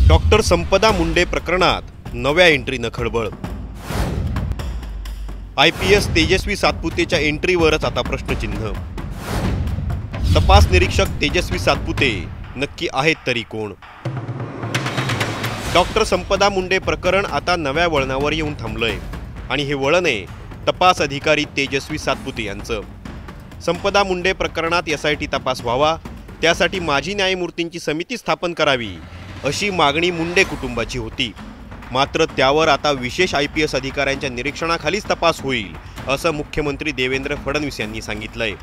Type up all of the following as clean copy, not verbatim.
Doctor संपदा मुंडे प्रकरणात नव्या एंट्रीनं खळबळ। IPS तेजस्वी सातपुतेच्या एंट्रीवरच आता प्रश्नचिन्ह। तपास निरीक्षक तेजस्वी सातपुते नक्की आहेत तरी कोण? डॉक्टर संपदा मुंडे प्रकरण आता नव्या वळणावर येऊन थांबलंय आणि हे वळण आहे तपास अधिकारी तेजस्वी सातपुते यांचं। संपदा मुंडे प्रकरणात SIT तपास व्हावा, त्यासाठी माजी न्यायमूर्तींची समिती स्थापन करावी अशी मागणी मुंडे कुटुंबाची होती। मात्र त्यावर आता विशेष IPS अधिकाऱ्यांच्या निरीक्षणाखालीच तपास होईल असं मुख्यमंत्री देवेंद्र फडणवीस यांनी सांगितलंय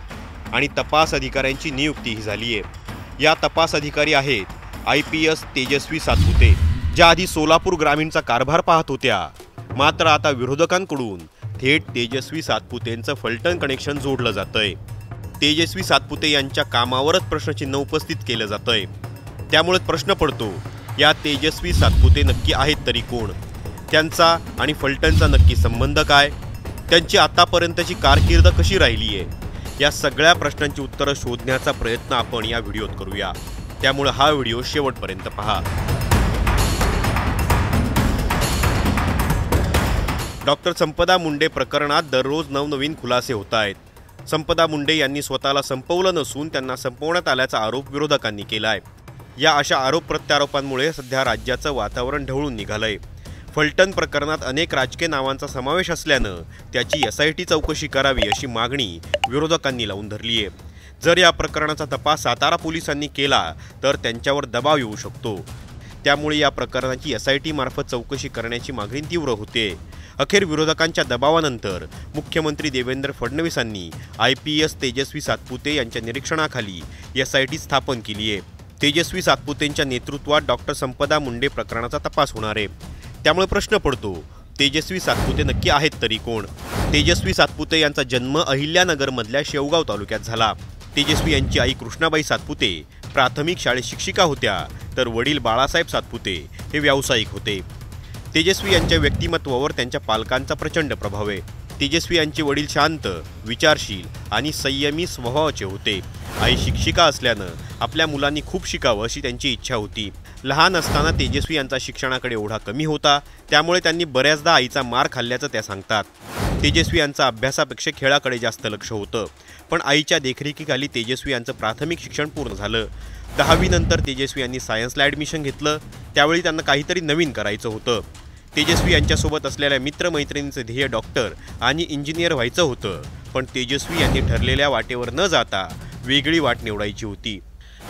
आणि तपास अधिकाऱ्यांची नियुक्तीही झाली आहे। या तपास अधिकारी आहेत IPS तेजस्वी सातपुते, ज्या आधी सोलापूर ग्रामीणचा कारभार पाहत होत्या। मात्र आता विरोधकांकडून थेट तेजस्वी सातपुतेंचं फलटण कनेक्शन जोडलं जातंय। तेजस्वी सातपुते यांच्या कामावरच प्रश्नचिन्ह उपस्थित केलं जातंय। त्यामुळे प्रश्न पडतो, या तेजस्वी सातपुते नक्की आहेत तरी कोण? त्यांचा आणि फलटणचा नक्की संबंध काय? त्यांची आतापर्यंतची कारकीर्द कशी राहिली आहे? या सगळ्या प्रश्नांची उत्तरं शोधण्याचा प्रयत्न आपण या व्हिडिओत करूया। त्यामुळे हा व्हिडिओ शेवटपर्यंत पहा। डॉक्टर संपदा मुंडे प्रकरणात दररोज नवनवीन खुलासे होत आहेत। संपदा मुंडे यांनी स्वतःला संपवलं नसून त्यांना संपवण्यात आल्याचा आरोप विरोधकांनी केलाय। या अशा आरोप प्रत्यारोपांमुळे सध्या राज्याचं वातावरण ढवळून निघालंय। फलटण प्रकरणात अनेक राजकीय नावांचा समावेश असल्यानं त्याची SIT चौकशी करावी अशी मागणी विरोधकांनी लावून धरली आहे। जर या प्रकरणाचा तपास सातारा पोलिसांनी केला तर त्यांच्यावर दबाव येऊ शकतो। त्यामुळे या प्रकरणाची SIT मार्फत चौकशी करण्याची मागणी तीव्र होते। अखेर विरोधकांच्या दबावानंतर मुख्यमंत्री देवेंद्र फडणवीसांनी IPS तेजस्वी सातपुते यांच्या निरीक्षणाखाली SIT स्थापन केली आहे। तेजस्वी सातपुतेंच्या नेतृत्वात डॉक्टर संपदा मुंडे प्रकरणाचा तपास होणार आहे। त्यामुळे प्रश्न पडतो, तेजस्वी सातपुते नक्की आहेत तरी कोण? तेजस्वी सातपुते यांचा जन्म अहिल्यानगरमधल्या शेवगाव तालुक्यात झाला। तेजस्वी यांची आई कृष्णाबाई सातपुते प्राथमिक शाळेत शिक्षिका होत्या, तर वडील बाळासाहेब सातपुते हे व्यावसायिक होते। तेजस्वी यांच्या व्यक्तिमत्वावर त्यांच्या पालकांचा प्रचंड प्रभाव आहे। तेजस्वी यांचे वडील शांत, विचारशील आणि संयमी स्वभावाचे होते। आई शिक्षिका असल्यानं आपल्या मुलांनी खूप शिकावं अशी त्यांची इच्छा होती। लहान असताना तेजस्वी यांचा शिक्षणाकडे ओढा कमी होता, त्यामुळे त्यांनी बऱ्याचदा आईचा मार खाल्ल्याचं त्या सांगतात। तेजस्वी यांचा अभ्यासापेक्षा खेळाकडे जास्त लक्ष होतं, पण आईच्या देखरेखीखाली तेजस्वी यांचं प्राथमिक शिक्षण पूर्ण झालं। 10वी नंतर तेजस्वी यांनी सायन्सला ॲडमिशन घेतलं। त्यावेळी त्यांना काहीतरी नवीन करायचं होतं। तेजस्वी यांच्यासोबत असलेल्या मित्रमैत्रिणींचं ध्येय डॉक्टर आणि इंजिनियर व्हायचं होतं, पण तेजस्वी यांनी ठरलेल्या वाटेवर न जाता वेगळी वाट निवडायची होती।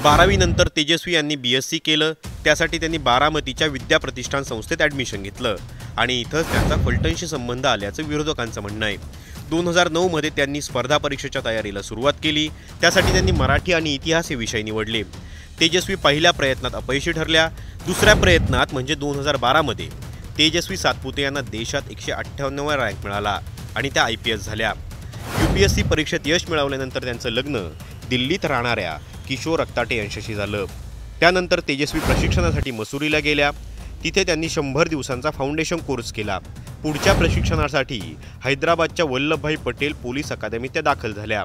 12वी नंतर तेजस्वी यांनी BSc केलं। त्यासाठी त्यांनी बारामतीच्या विद्या प्रतिष्ठान संस्थेत ॲडमिशन घेतलं आणि इथंच त्यांचा फलटणशी संबंध आल्याचं विरोधकांचं म्हणणं आहे। 2009 मध्ये त्यांनी स्पर्धा परीक्षेच्या तयारीला सुरुवात केली। त्यासाठी त्यांनी मराठी आणि इतिहास हे विषय निवडले। तेजस्वी पहिल्या प्रयत्नात अपयशी ठरल्या। दुसऱ्या प्रयत्नात म्हणजे 2012 मध्ये तेजस्वी सातपुते यांना देशात 158वा रँक मिळाला आणि त्या IPS झाल्या। UPSC परीक्षेत यश मिळवल्यानंतर त्यांचं लग्न दिल्लीत राहणाऱ्या किशोर रक्ताटे यांच्याशी झालं। त्यानंतर तेजस्वी प्रशिक्षणासाठी मसुरीला गेल्या। तिथे त्यांनी 100 दिवसांचा फाउंडेशन कोर्स केला। पुढच्या प्रशिक्षणासाठी हैदराबादच्या वल्लभभाई पटेल पोलीस अकादमीत त्या दाखल झाल्या।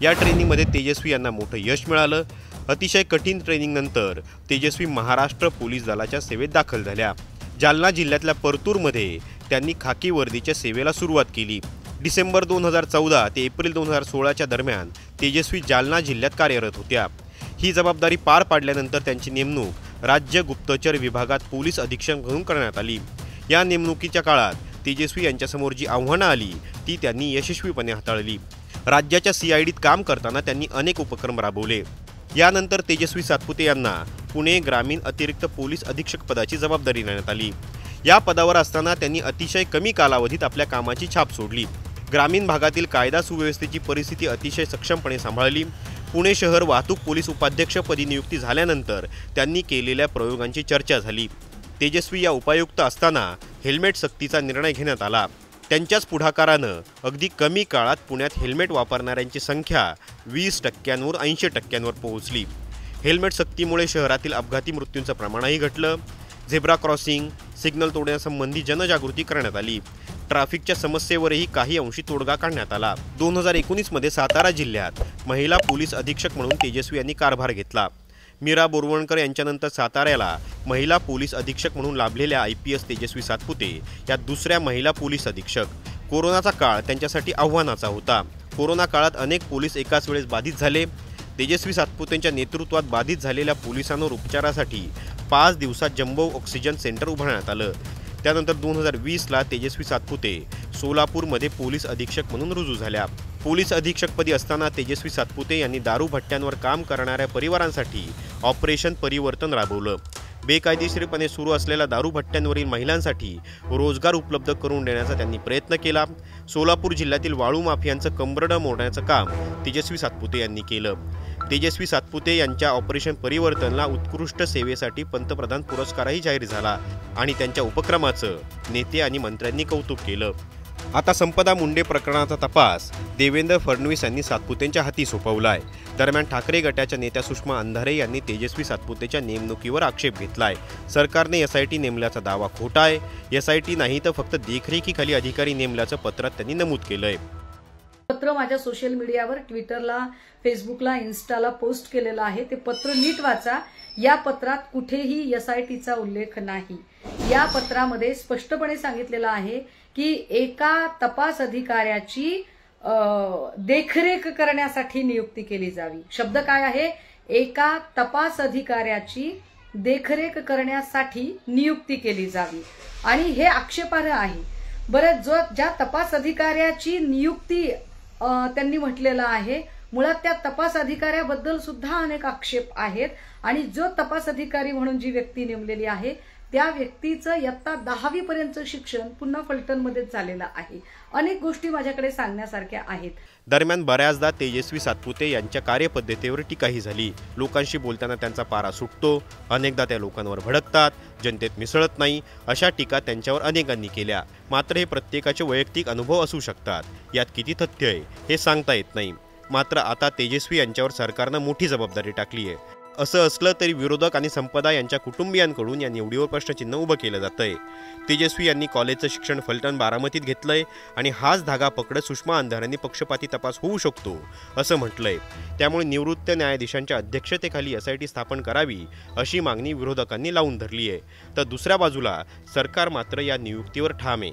या ट्रेनिंगमध्ये तेजस्वी यांना मोठं यश मिळालं। अतिशय कठीण ट्रेनिंगनंतर तेजस्वी महाराष्ट्र पोलीस दलाच्या सेवेत दाखल झाल्या। जालना जिल्ह्यातल्या परतूरमध्ये त्यांनी खाकी वर्दीच्या सेवेला सुरुवात केली। डिसेंबर 2014 ते एप्रिल 2016च्या दरम्यान तेजस्वी जालना जिल्ह्यात कार्यरत होत्या। ही जबाबदारी पार पाडल्यानंतर त्यांची नेमणूक राज्य गुप्तचर विभागात पोलीस अधीक्षक म्हणून करण्यात आली। या नेमणुकीच्या काळात तेजस्वी यांच्यासमोर जी आव्हानं आली ती त्यांनी यशस्वीपणे हाताळली। राज्याच्या CIDत काम करताना त्यांनी अनेक उपक्रम राबवले। यानंतर तेजस्वी सातपुते यांना पुणे ग्रामीण अतिरिक्त पोलीस अधीक्षक पदाची जबाबदारी देण्यात आली। या पदावर असताना त्यांनी अतिशय कमी कालावधीत आपल्या कामाची छाप सोडली। ग्रामीण भागातील कायदा सुव्यवस्थेची परिस्थिती अतिशय सक्षमपणे सांभाळली। पुणे शहर वाहतूक पोलीस उपाध्यक्षपदी नियुक्ती झाल्यानंतर त्यांनी केलेल्या प्रयोगांची चर्चा झाली। तेजस्वी या उपायुक्त असताना हेल्मेट सक्तीचा निर्णय घेण्यात आला। त्यांच्याच पुढाकारानं अगदी कमी काळात पुण्यात हेल्मेट वापरणाऱ्यांची संख्या 20% 80% पोहोचली। हेल्मेट सक्तीमुळे शहरातील अपघाती मृत्यूंचं प्रमाणही घटलं। झेब्रा क्रॉसिंग, सिग्नल तोडण्यासंबंधी जनजागृती करण्यात आली। ट्रॅफिकच्या समस्येवरही काही अंशी तोडगा काढण्यात आला। 2019 मध्ये सातारा जिल्ह्यात महिला पोलीस अधीक्षक म्हणून तेजस्वी यांनी कारभार घेतला। मीरा बोरवणकर यांच्यानंतर साताऱ्याला महिला पोलीस अधीक्षक म्हणून लाभलेल्या IPS तेजस्वी सातपुते या दुसऱ्या महिला पोलीस अधीक्षक। कोरोनाचा काळ त्यांच्यासाठी आव्हानाचा होता। कोरोना काळात अनेक पोलीस एकाच वेळेस बाधित झाले। तेजस्वी सातपुतेंच्या नेतृत्वात बाधित झालेल्या पोलिसांवर उपचारासाठी 5 दिवसात जम्बो ऑक्सिजन सेंटर उभारण्यात आलं। त्यानंतर 2020ला तेजस्वी सातपुते सोलापूरमध्ये पोलीस अधीक्षक म्हणून रुजू झाल्या। पोलीस अधीक्षकपदी असताना तेजस्वी सातपुते यांनी दारू भट्ट्यांवर काम करणाऱ्या परिवारांसाठी ऑपरेशन परिवर्तन राबवलं। बेकायदेशीरपणे सुरू असलेल्या दारू भट्ट्यांवरील महिलांसाठी रोजगार उपलब्ध करून देण्याचा त्यांनी प्रयत्न केला। सोलापूर जिल्ह्यातील वाळू माफियांचं कंबरडं मोडण्याचं काम तेजस्वी सातपुते यांनी केलं। तेजस्वी सातपुते यांच्या ऑपरेशन परिवर्तनला उत्कृष्ट सेवेसाठी पंतप्रधान पुरस्कारही जाहीर झाला आणि त्यांच्या उपक्रमाचं नेते आणि मंत्र्यांनी कौतुक केलं। आता संपदा मुंडे प्रकरणाचा तपास देवेंद्र फडणवीस यांनी सातपुतेंच्या हाती सोपवलाय। दरम्यान ठाकरे गटाच्या नेत्या सुषमा अंधारे यांनी तेजस्वी सातपुतेच्या नेमणुकीवर आक्षेप घेतलाय। सरकारने SIT नेमल्याचा दावा खोटा आहे। SIT नाही तर फक्त देखरेखीखाली अधिकारी नेमल्याचं पत्रात त्यांनी नमूद केलंय। पत्र माझ्या सोशल मीडियावर ट्विटरला, फेसबुकला, इन्स्टाला पोस्ट केलेलं आहे। ते पत्र नीट वाचा। या पत्रात कुठेही SITचा उल्लेख नाही। या पत्रामध्ये स्पष्टपणे सांगितलेलं आहे की एका तपास अधिकाऱ्याची देखरेख करण्यासाठी नियुक्ती केली जावी। शब्द काय आहे? एका तपास अधिकाऱ्याची देखरेख करण्यासाठी नियुक्ती केली जावी आणि हे आक्षेपार्ह आहे। बरं, ज्या तपास अधिकाऱ्याची नियुक्ती त्यांनी म्हटलेलं आहे, मुळात त्या तपास अधिकाऱ्याबद्दल सुद्धा अनेक आक्षेप आहेत आणि जो तपास अधिकारी म्हणून जी व्यक्ती नेमलेली आहे त्या व्यक्तीचं इयत्ता 10वी पर्यंतचं शिक्षण पुन्हा फलटणमध्येच झालेलं आहे। अनेक गोष्टी माझ्याकडे सांगण्यासारख्या आहेत। दरम्यान बऱ्याचदा तेजस्वी सातपुते यांच्या कार्यपद्धतीवर टीकाही झाली। लोकांशी बोलताना त्यांचा पारा सुटतो, अनेकदा त्या लोकांवर भडकतात, जनतेत मिसळत नाही, अशा टीका त्यांच्यावर अनेकांनी केल्या। मात्र हे प्रत्येकाचे वैयक्तिक अनुभव असू शकतात, यात किती तथ्य आहे हे सांगता येत नाही। मात्र आता तेजस्वी यांच्यावर सरकारनं मोठी जबाबदारी टाकली आहे। असं असलं तरी विरोधक आणि संपदा यांच्या कुटुंबियांकडून या निवडीवर प्रश्नचिन्ह उभं केलं जातंय। तेजस्वी यांनी कॉलेजचं शिक्षण फलटण बारामतीत घेतलंय आणि हाच धागा पकडत सुषमा अंधारेंनी पक्षपाती तपास होऊ शकतो असं म्हटलंय। त्यामुळे निवृत्त न्यायाधीशांच्या अध्यक्षतेखाली SIT स्थापन करावी अशी मागणी विरोधकांनी लावून धरली आहे। तर दुसऱ्या बाजूला सरकार मात्र या नियुक्तीवर ठाम आहे।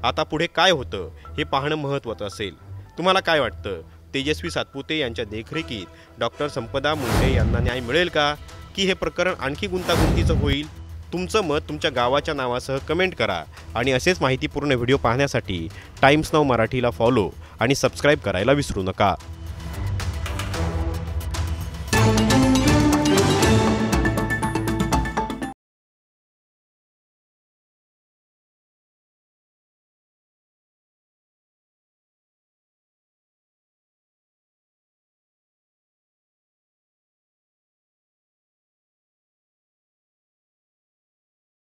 आता पुढे काय होतं हे पाहणं महत्त्वाचं असेल। तुम्हाला काय वाटतं? तेजस्वी सातपुते यांच्या देखरेखीत डॉक्टर संपदा मुंडे यांना न्याय मिळेल का, की हे प्रकरण आणखी गुंतागुंतीचं होईल? तुमचं मत तुमच्या गावाच्या नावासह कमेंट करा आणि असेच माहितीपूर्ण व्हिडिओ पाहण्यासाठी टाइम्स नाऊ मराठीला फॉलो आणि सबस्क्राईब करायला विसरू नका।